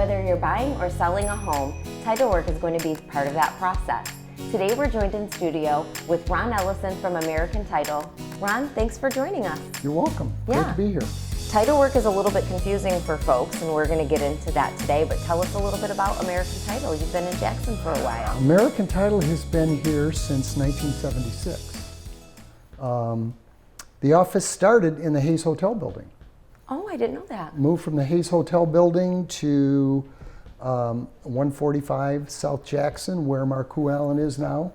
Whether you're buying or selling a home, title work is going to be part of that process. Today we're joined in studio with Ron Ellison from American Title. Ron, thanks for joining us. You're welcome. Great to be here. Title work is a little bit confusing for folks, and we're going to get into that today, but tell us a little bit about American Title. You've been in Jackson for a while. American Title has been here since 1976. The office started in the Hayes Hotel building. Oh, I didn't know that. Moved from the Hayes Hotel building to 145 South Jackson, where Marco Allen is now.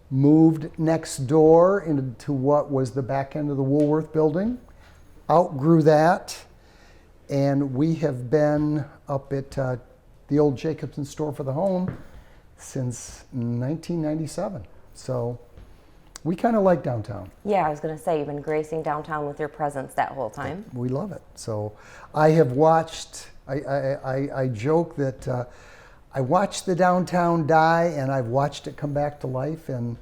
Moved next door into what was the back end of the Woolworth building. Outgrew that, and we have been up at the old Jacobson store for the home since 1997. So we kind of like downtown. Yeah, I was going to say, you've been gracing downtown with your presence that whole time. We love it. So I have watched, I joke that I watched the downtown die, and I've watched it come back to life, and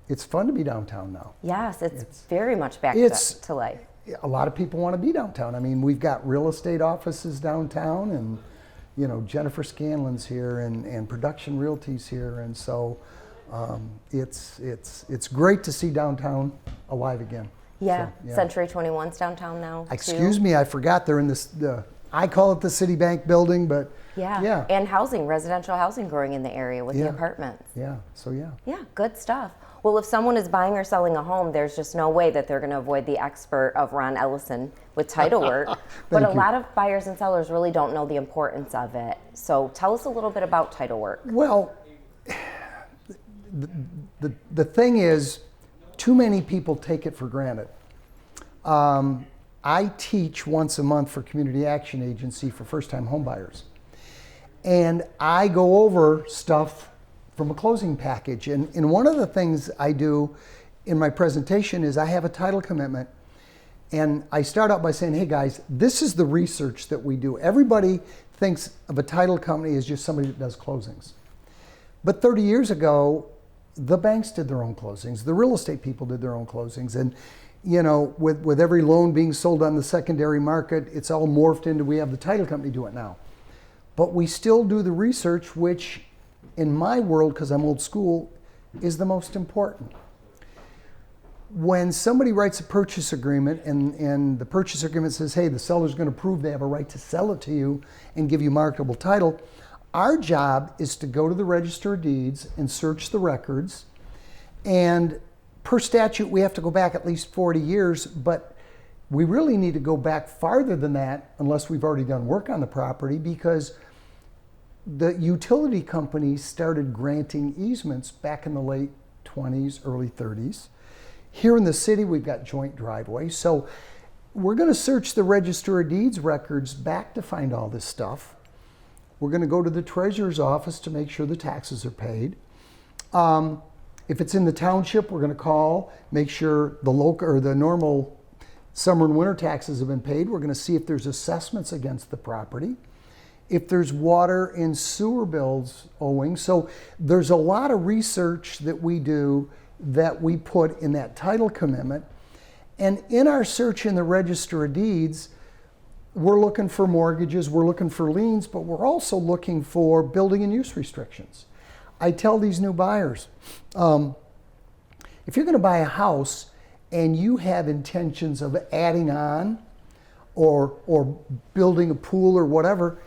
it's fun to be downtown now. Yes, it's very much back to life. A lot of people want to be downtown. I mean, we've got real estate offices downtown, and you know, Jennifer Scanlon's here, and Production Realty's here, and so it's great to see downtown alive again. Yeah, so, yeah. Century 21's downtown now. Excuse me, I forgot they're in this. I call it the Citibank building, but yeah, and housing, residential housing growing in the area with the apartments. Yeah, so yeah, good stuff. Well, if someone is buying or selling a home, there's just no way that they're going to avoid the expert of Ron Ellison with title work. But a lot of buyers and sellers really don't know the importance of it. So tell us a little bit about title work. Well, the thing is, too many people take it for granted. I teach once a month for Community Action Agency for first-time home buyers. And I go over stuff from a closing package. And one of the things I do in my presentation is I have a title commitment. And I start out by saying, hey guys, this is the research that we do. Everybody thinks of a title company as just somebody that does closings. But 30 years ago, the banks did their own closings. The real estate people did their own closings. And you know, with every loan being sold on the secondary market, it's all morphed into we have the title company do it now. But we still do the research, which in my world, because I'm old school, is the most important. When somebody writes a purchase agreement and the purchase agreement says, hey, the seller's going to prove they have a right to sell it to you and give you marketable title, our job is to go to the Register of Deeds and search the records. And per statute, we have to go back at least 40 years, but we really need to go back farther than that unless we've already done work on the property, because the utility companies started granting easements back in the late 20s, early 30s. Here in the city, we've got joint driveways. So we're going to search the Register of Deeds records back to find all this stuff. We're going to go to the treasurer's office to make sure the taxes are paid. If it's in the township, we're going to call, make sure the local or the normal summer and winter taxes have been paid. We're going to see if there's assessments against the property, if there's water and sewer bills owing. So there's a lot of research that we do that we put in that title commitment. And in our search in the Register of Deeds, we're looking for mortgages, we're looking for liens, but we're also looking for building and use restrictions. I tell these new buyers, if you're going to buy a house and you have intentions of adding on or building a pool or whatever,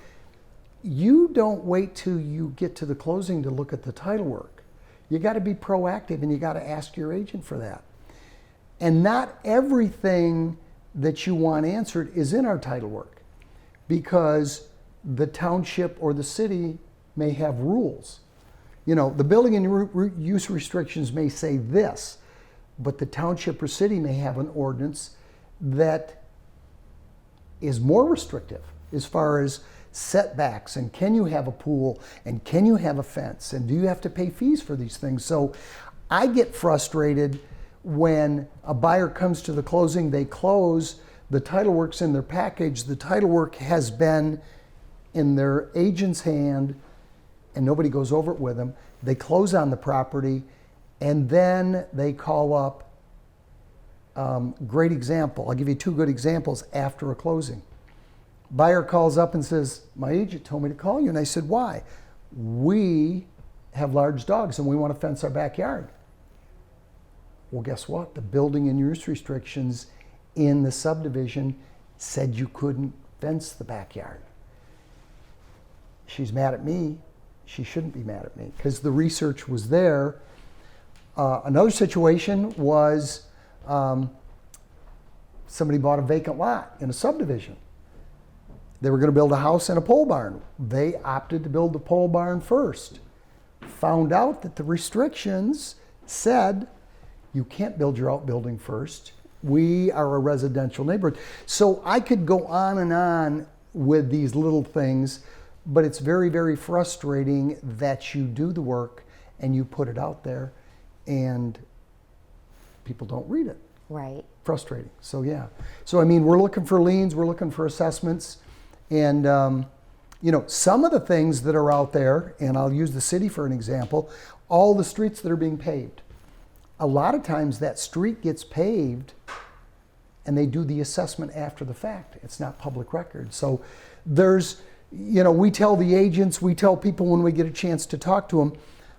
you don't wait till you get to the closing to look at the title work. You got to be proactive, and you got to ask your agent for that. And not everything that you want answered is in our title work, because the township or the city may have rules. You know, the building and use restrictions may say this, but the township or city may have an ordinance that is more restrictive as far as setbacks, and can you have a pool, and can you have a fence, and do you have to pay fees for these things? So I get frustrated when a buyer comes to the closing, they close, the title work's in their package, the title work has been in their agent's hand, and nobody goes over it with them. They close on the property, and then they call up. Great example. I'll give you two good examples after a closing. Buyer calls up and says, my agent told me to call you. And I said, why? We have large dogs and we want to fence our backyard. Well, guess what? The building and use restrictions in the subdivision said you couldn't fence the backyard. She's mad at me. She shouldn't be mad at me because the research was there. Another situation was somebody bought a vacant lot in a subdivision. They were going to build a house and a pole barn. They opted to build the pole barn first. Found out that the restrictions said you can't build your outbuilding first. We are a residential neighborhood. So I could go on with these little things, but it's very, very frustrating that you do the work and you put it out there and people don't read it. Right. Frustrating. So yeah. So I mean, we're looking for liens, we're looking for assessments, and you know, some of the things that are out there, and I'll use the city for an example, all the streets that are being paved. A lot of times that street gets paved and they do the assessment after the fact. It's not public record. So there's, you know, we tell the agents, we tell people when we get a chance to talk to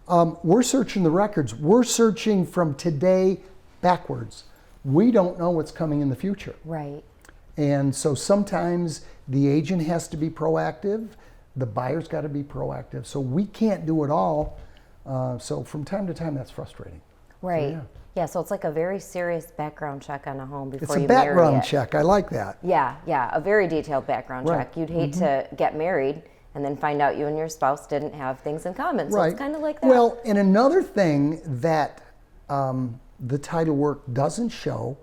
them, we're searching the records. We're searching from today backwards. We don't know what's coming in the future. Right. And so sometimes the agent has to be proactive, the buyer's got to be proactive. So we can't do it all. So from time to time, that's frustrating. Right. So, yeah, so it's like a very serious background check on a home before it's you a marry background it. check. I like that. Yeah, a very detailed background Right. check. You'd hate to get married and then find out you and your spouse didn't have things in common. So Right. it's kind of like that. Well, and another thing that the title work doesn't show,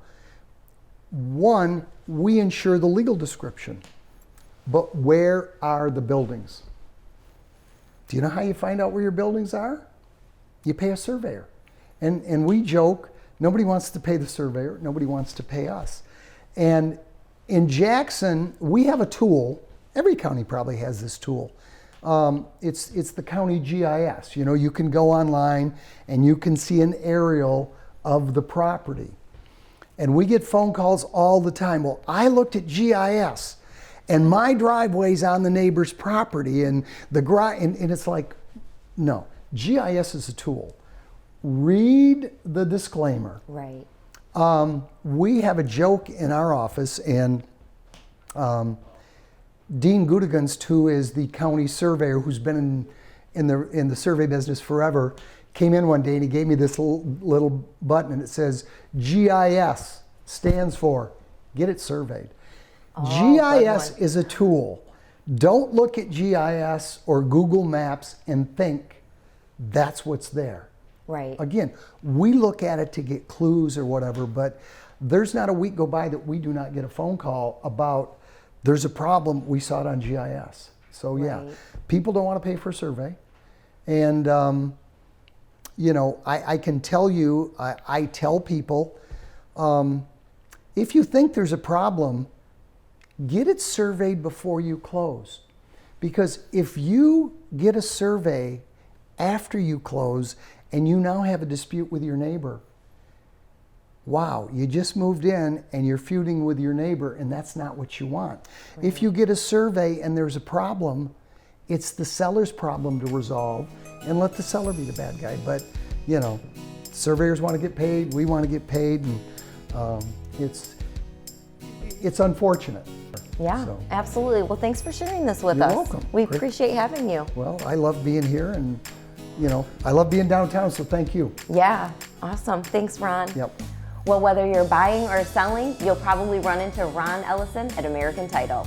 one, we ensure the legal description, but where are the buildings? Do you know how you find out where your buildings are? You pay a surveyor. And we joke, nobody wants to pay the surveyor, nobody wants to pay us. And in Jackson, we have a tool, every county probably has this tool. It's the county GIS. You know, you can go online and you can see an aerial of the property. And we get phone calls all the time. Well, I looked at GIS and my driveway's on the neighbor's property and and it's like, no, GIS is a tool. Read the disclaimer. Right. We have a joke in our office, and Dean Gudegunst, who is the county surveyor who's been in the survey business forever, came in one day and he gave me this little button and it says GIS stands for get it surveyed. GIS is a tool. Don't look at GIS or Google Maps and think that's what's there. Right. Again, we look at it to get clues or whatever, but there's not a week go by that we do not get a phone call about there's a problem, we saw it on GIS. So yeah, Right. people don't want to pay for a survey. And you know, I can tell you, I tell people, if you think there's a problem, get it surveyed before you close. Because if you get a survey after you close and you now have a dispute with your neighbor, wow, you just moved in and you're feuding with your neighbor and that's not what you want. Right. If you get a survey and there's a problem, it's the seller's problem to resolve and let the seller be the bad guy. But, you know, surveyors want to get paid, we want to get paid, and it's unfortunate. Yeah, So, absolutely. Well, thanks for sharing this with You're us. welcome. We Great. appreciate having you. well, I love being here and, you know, I love being downtown, so thank you. Yeah, awesome. Thanks, Ron. Yep. Well, whether you're buying or selling, you'll probably run into Ron Ellison at American Title.